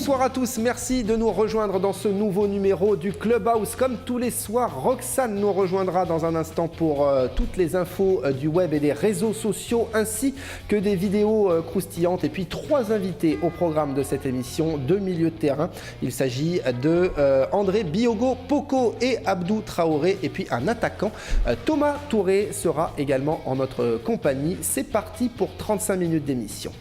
Bonsoir à tous, merci de nous rejoindre dans ce nouveau numéro du Clubhouse. Comme tous les soirs, Roxane nous rejoindra dans un instant pour toutes les infos du web et des réseaux sociaux, ainsi que des vidéos croustillantes. Et puis 3 invités au programme de cette émission, 2 milieux de terrain. Il s'agit de André Biogo Poko et Abdou Traoré. Et puis un attaquant, Thomas Touré, sera également en notre compagnie. C'est parti pour 35 minutes d'émission.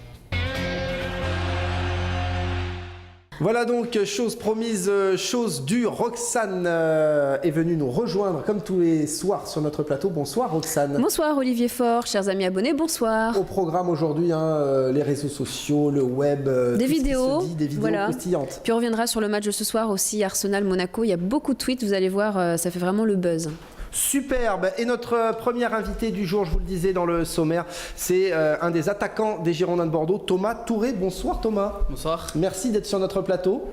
Voilà donc, chose promise, chose due. Roxane est venue nous rejoindre comme tous les soirs sur notre plateau. Bonsoir Roxane. Bonsoir Olivier Faure, chers amis abonnés, bonsoir. Au programme aujourd'hui, les réseaux sociaux, le web, des vidéos, des vidéos voilà. Croustillantes. Puis on reviendra sur le match de ce soir aussi, Arsenal-Monaco. Il y a beaucoup de tweets, vous allez voir, ça fait vraiment le buzz. Superbe. Et notre premier invité du jour, je vous le disais dans le sommaire, c'est un des attaquants des Girondins de Bordeaux, Thomas Touré. Bonsoir Thomas. Bonsoir. Merci d'être sur notre plateau.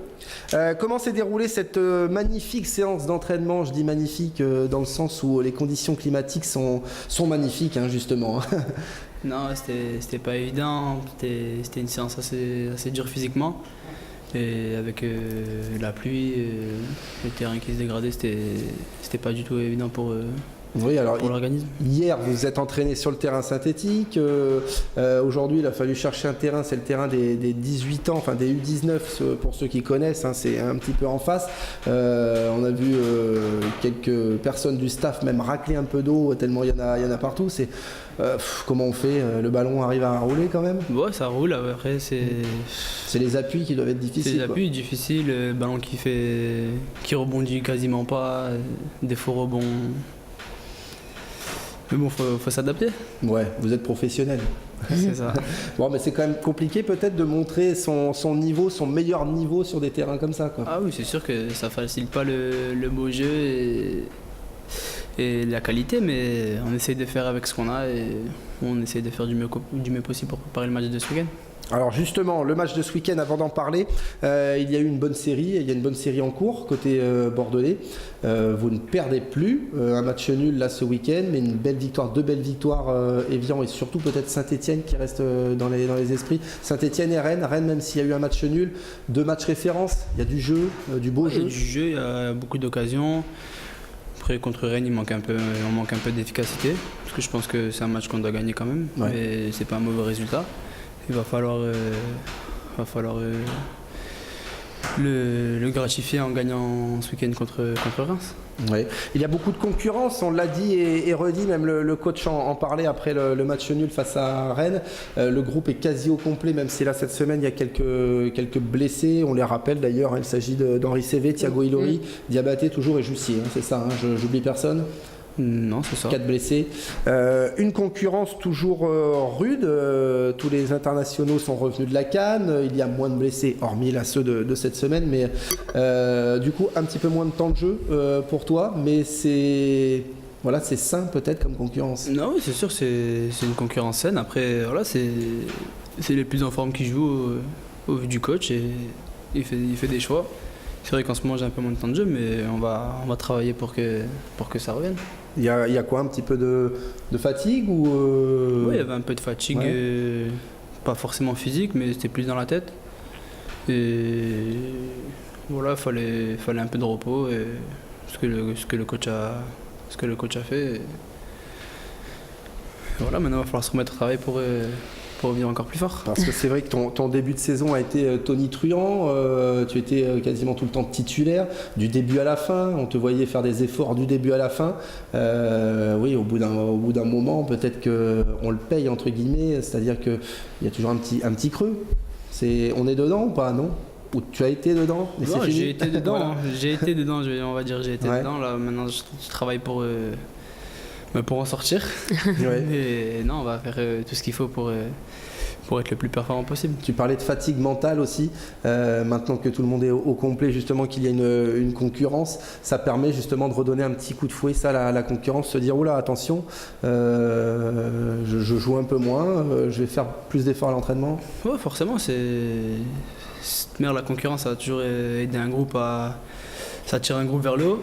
Comment s'est déroulée cette magnifique séance d'entraînement? Je dis magnifique dans le sens où les conditions climatiques sont magnifiques, hein, justement. Non, c'était pas évident. C'était une séance assez dure physiquement. Et avec la pluie, le terrain qui se dégradait, c'était pas du tout évident pour l'organisme. Hier, vous êtes entraîné sur le terrain synthétique. Aujourd'hui, il a fallu chercher un terrain. C'est le terrain des 18 ans, enfin des U19 pour ceux qui connaissent. Hein, c'est un petit peu en face. On a vu quelques personnes du staff même racler un peu d'eau tellement il y en a partout. Comment on fait? Le ballon arrive à rouler quand même? Ouais, ça roule. Après, c'est les appuis qui doivent être difficiles. C'est les appuis difficiles. Le ballon qui rebondit quasiment pas. Des faux rebonds. Mais bon, faut s'adapter. Ouais, vous êtes professionnel. C'est ça. Bon, mais c'est quand même compliqué peut-être de montrer son niveau, son meilleur niveau sur des terrains comme ça, quoi. Ah oui, c'est sûr que ça facilite pas le beau jeu et la qualité, mais on essaye de faire avec ce qu'on a et on essaye de faire du mieux possible pour préparer le match de ce week-end. Alors justement, le match de ce week-end, avant d'en parler, il y a eu une bonne série, il y a une bonne série en cours côté bordelais. Vous ne perdez plus, un match nul là ce week-end, mais une belle victoire, 2 belles victoires, Évian et surtout peut-être Saint-Etienne qui reste dans les esprits. Saint-Etienne et Rennes, même s'il y a eu un match nul, 2 matchs références, il y a du jeu, du beau jeu. Il y a du jeu, il y a beaucoup d'occasions. Après, contre Rennes, on manque un peu d'efficacité, parce que je pense que c'est un match qu'on doit gagner quand même, ouais. Mais c'est pas un mauvais résultat. Il va falloir le gratifier en gagnant ce week-end contre Reims. Oui. Il y a beaucoup de concurrence, on l'a dit et redit, même le coach en parlait après le match nul face à Rennes. Le groupe est quasi au complet, même si là cette semaine il y a quelques blessés, on les rappelle d'ailleurs, il s'agit d'Henri Cévé, Thiago Ilori, Diabaté toujours et Jussier, hein, c'est ça, hein, j'oublie personne. Non, c'est ça. 4 blessés. Une concurrence toujours rude. Tous les internationaux sont revenus de la CAN. Il y a moins de blessés, hormis là ceux de cette semaine. Mais du coup, un petit peu moins de temps de jeu pour toi. Mais c'est sain peut-être comme concurrence. Non, oui, c'est sûr, c'est une concurrence saine. Après, voilà, c'est les plus en forme qui jouent au vu du coach et il fait des choix. C'est vrai qu'en ce moment j'ai un peu moins de temps de jeu, mais on va travailler pour que ça revienne. Il y a quoi, un petit peu de fatigue ou Oui, il y avait un peu de fatigue, ouais. Pas forcément physique, mais c'était plus dans la tête. Et voilà, il fallait un peu de repos, et ce que le coach a fait. Et voilà, maintenant il va falloir se remettre au travail pour revenir encore plus fort. Parce que c'est vrai que ton début de saison a été tonitruant, tu étais quasiment tout le temps titulaire, du début à la fin, on te voyait faire des efforts du début à la fin. Oui, au bout d'un moment, peut-être qu'on le paye entre guillemets, c'est-à-dire qu'il y a toujours un petit creux. On est dedans ou pas, non? Ou tu as été dedans? Mais non, j'ai été dedans, voilà. J'ai été dedans, on va dire j'ai été dedans. Là, maintenant je travaille pour en sortir. Ouais. Et non, on va faire tout ce qu'il faut pour être le plus performant possible. Tu parlais de fatigue mentale aussi. Maintenant que tout le monde est au complet, justement qu'il y a une concurrence, ça permet justement de redonner un petit coup de fouet, ça, la concurrence, se dire oula, attention, je joue un peu moins, je vais faire plus d'efforts à l'entraînement. Ouais, forcément, la concurrence, ça a toujours aidé un groupe ça tire un groupe vers le haut.